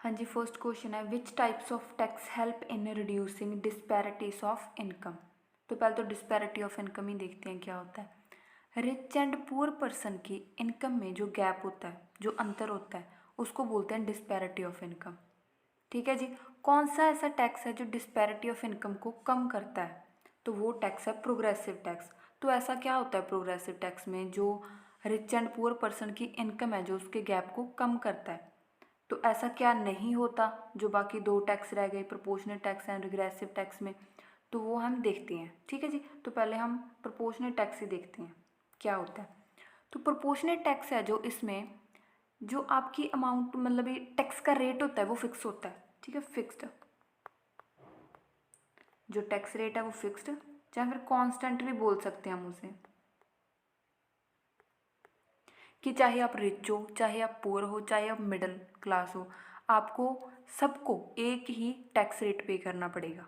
हाँ जी, first question है which types of tax help in reducing disparities of income. तो पहले तो डिस्पैरिटी ऑफ इनकम ही देखते हैं क्या होता है। रिच एंड पुअर पर्सन की इनकम में जो गैप होता है, जो अंतर होता है, उसको बोलते हैं डिस्पैरिटी ऑफ इनकम। ठीक है जी। कौन सा ऐसा टैक्स है जो डिस्पैरिटी ऑफ इनकम को कम करता है? तो वो टैक्स है प्रोग्रेसिव टैक्स। तो ऐसा क्या होता है प्रोग्रेसिव टैक्स में जो रिच एंड पुअर पर्सन की इनकम है जो उसके गैप को कम करता है? तो ऐसा क्या नहीं होता जो बाकी दो टैक्स रह गए, proportional tax and regressive tax में? तो वो हम देखते हैं। ठीक है जी। तो पहले हम प्रोपोर्शनल टैक्स ही देखते हैं क्या होता है। तो प्रोपोर्शनल टैक्स है जो इसमें जो आपकी अमाउंट मतलब ये टैक्स का रेट होता है वो फिक्स होता है। ठीक है, फिक्स्ड। जो टैक्स रेट है वो फिक्स्ड, चाहे फिर कांस्टेंट भी बोल सकते हैं हम उसे, कि चाहे आप रिच हो, चाहे आप पुअर हो, चाहे आप मिडिल क्लास हो, आपको सबको एक ही टैक्स रेट पे करना पड़ेगा।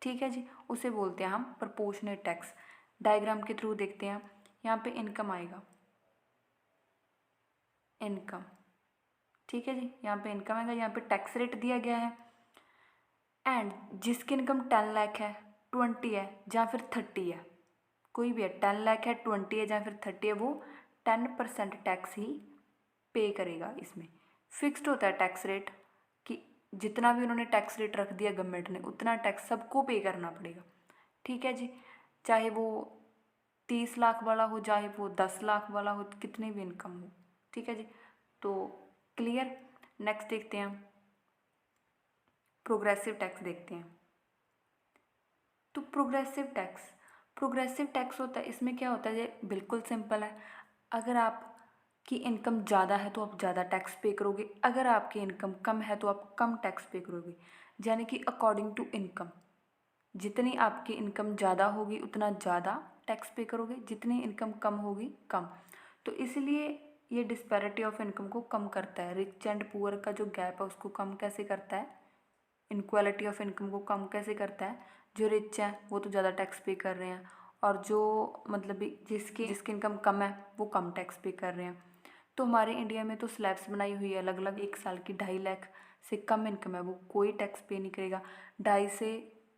ठीक है जी। उसे बोलते हैं हम प्रोपोर्शनल टैक्स। डायग्राम के थ्रू देखते हैं। यहाँ पे इनकम आएगा, इनकम। ठीक है जी। यहाँ पे इनकम आएगा, यहाँ पे टैक्स रेट दिया गया है। एंड जिसकी इनकम 10 लाख है, 20 है या फिर 30 है, कोई भी है, 10 लाख है, 20 है या फिर 30 है, वो 10% टैक्स ही पे करेगा। इसमें फिक्स्ड होता है टैक्स रेट कि जितना भी उन्होंने टैक्स रेट रख दिया गवर्नमेंट ने उतना टैक्स सबको पे करना पड़ेगा। ठीक है जी। चाहे वो 30 लाख वाला हो, चाहे वो 10 लाख वाला हो, कितनी भी इनकम हो। ठीक है जी। तो क्लियर। नेक्स्ट देखते हैं हम प्रोग्रेसिव टैक्स देखते हैं। तो प्रोग्रेसिव टैक्स होता है, इसमें क्या होता है, ये बिल्कुल सिंपल है। अगर आप की इनकम ज़्यादा है तो आप ज़्यादा टैक्स पे करोगे, अगर आपकी इनकम कम है तो आप कम टैक्स पे करोगे। यानी कि अकॉर्डिंग टू इनकम, जितनी आपकी इनकम ज़्यादा होगी उतना ज़्यादा टैक्स पे करोगे, जितनी इनकम कम होगी कम। तो इसलिए ये डिस्पैरिटी ऑफ इनकम को कम करता है। रिच एंड पुअर का जो गैप है उसको कम कैसे करता है, इनक्वालिटी ऑफ इनकम को कम कैसे करता है? जो रिच हैं वो तो ज़्यादा टैक्स पे कर रहे हैं, और जो मतलब जिसकी इनकम कम है वो कम टैक्स पे कर रहे हैं। तो हमारे इंडिया में तो स्लैब्स बनाई हुई है अलग अलग। 1 साल की 2.5 लाख से कम इनकम है वो कोई टैक्स पे नहीं करेगा। 2.5 से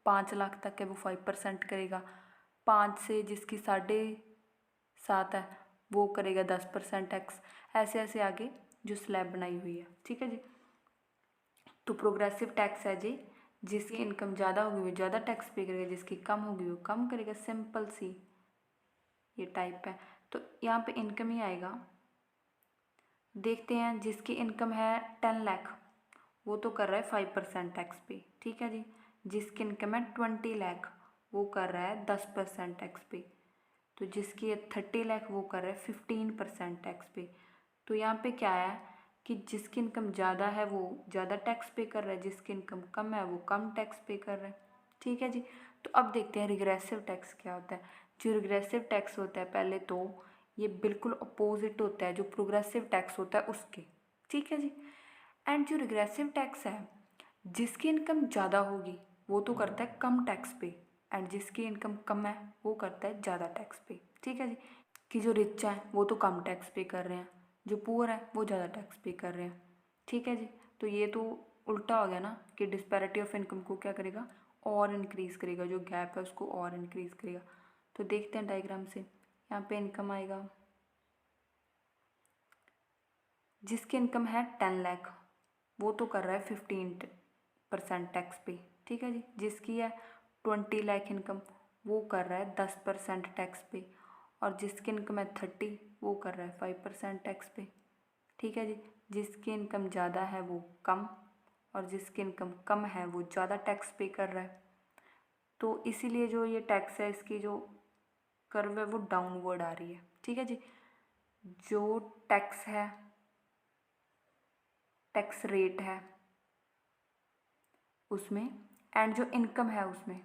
5 लाख तक है वो 5% करेगा। 5 से जिसकी 7.5 है वो करेगा 10% टैक्स। ऐसे ऐसे आगे जो स्लैब बनाई हुई है। ठीक है जी। तो प्रोग्रेसिव टैक्स है जी, जिसकी इनकम ज़्यादा होगी वो ज़्यादा टैक्स पे करेगा, जिसकी कम होगी वो कम करेगा। सिंपल सी ये टाइप है। तो यहाँ पे इनकम ही आएगा। देखते हैं जिसकी इनकम है 10 लाख वो तो कर रहा है 5% टैक्स पे। ठीक है जी। जिसकी इनकम है 20 लाख वो कर रहा है 10% टैक्स पे। तो जिसकी है 30 लाख वो कर रहा है 15% टैक्स पे। तो यहाँ पे क्या है कि जिसकी इनकम ज़्यादा है वो ज़्यादा टैक्स पे कर रहा है, जिसकी इनकम कम है वो कम टैक्स पे कर रहा है। ठीक है जी। तो अब देखते हैं रिग्रेसिव टैक्स क्या होता है। जो रिग्रेसिव टैक्स होता है पहले तो ये बिल्कुल अपोजिट होता है जो प्रोग्रेसिव टैक्स होता है उसके। ठीक है जी। एंड जो रिग्रेसिव टैक्स है, जिसकी इनकम ज़्यादा होगी वो तो करता है कम टैक्स पे, एंड जिसकी इनकम कम है वो करता है ज़्यादा टैक्स पे। ठीक है जी। कि जो रिच हैं वो तो कम टैक्स पे कर रहे हैं, जो पुअर है वो ज़्यादा टैक्स पे कर रहे हैं। ठीक है जी। तो ये तो उल्टा हो गया ना कि डिस्पैरिटी ऑफ इनकम को क्या करेगा, और इनक्रीज़ करेगा, जो गैप है उसको और इनक्रीज़ करेगा। तो देखते हैं डायग्राम से। यहाँ पे इनकम आएगा, जिसकी इनकम है 10 लाख वो तो कर रहा है 15% टैक्स पे। ठीक है जी। जिसकी है 20 लाख इनकम वो कर रहा है 10% टैक्स पे, और जिसकी इनकम है 30 वो कर रहा है 5% टैक्स पे। ठीक है जी। जिसकी इनकम ज़्यादा है वो कम, और जिसकी इनकम कम है वो ज़्यादा टैक्स पे कर रहा है। तो इसीलिए जो ये टैक्स है इसकी जो कर्व है वो डाउनवर्ड आ रही है। ठीक है जी। जो टैक्स है, टैक्स रेट है उसमें, एंड जो इनकम है उसमें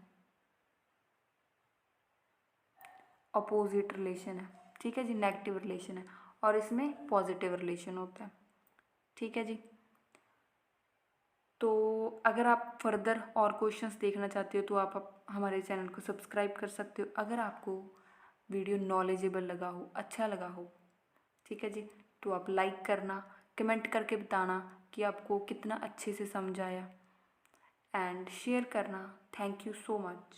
अपोजिट रिलेशन है। ठीक है जी। नेगेटिव रिलेशन है, और इसमें पॉजिटिव रिलेशन होता है। ठीक है जी। तो अगर आप फर्दर और क्वेश्चंस देखना चाहते हो तो आप हमारे चैनल को सब्सक्राइब कर सकते हो। अगर आपको वीडियो नॉलेजेबल लगा हो, अच्छा लगा हो, ठीक है जी, तो आप लाइक करना, कमेंट करके बताना कि कि आपको कितना अच्छे से समझ आया, एंड शेयर करना। Thank you so much.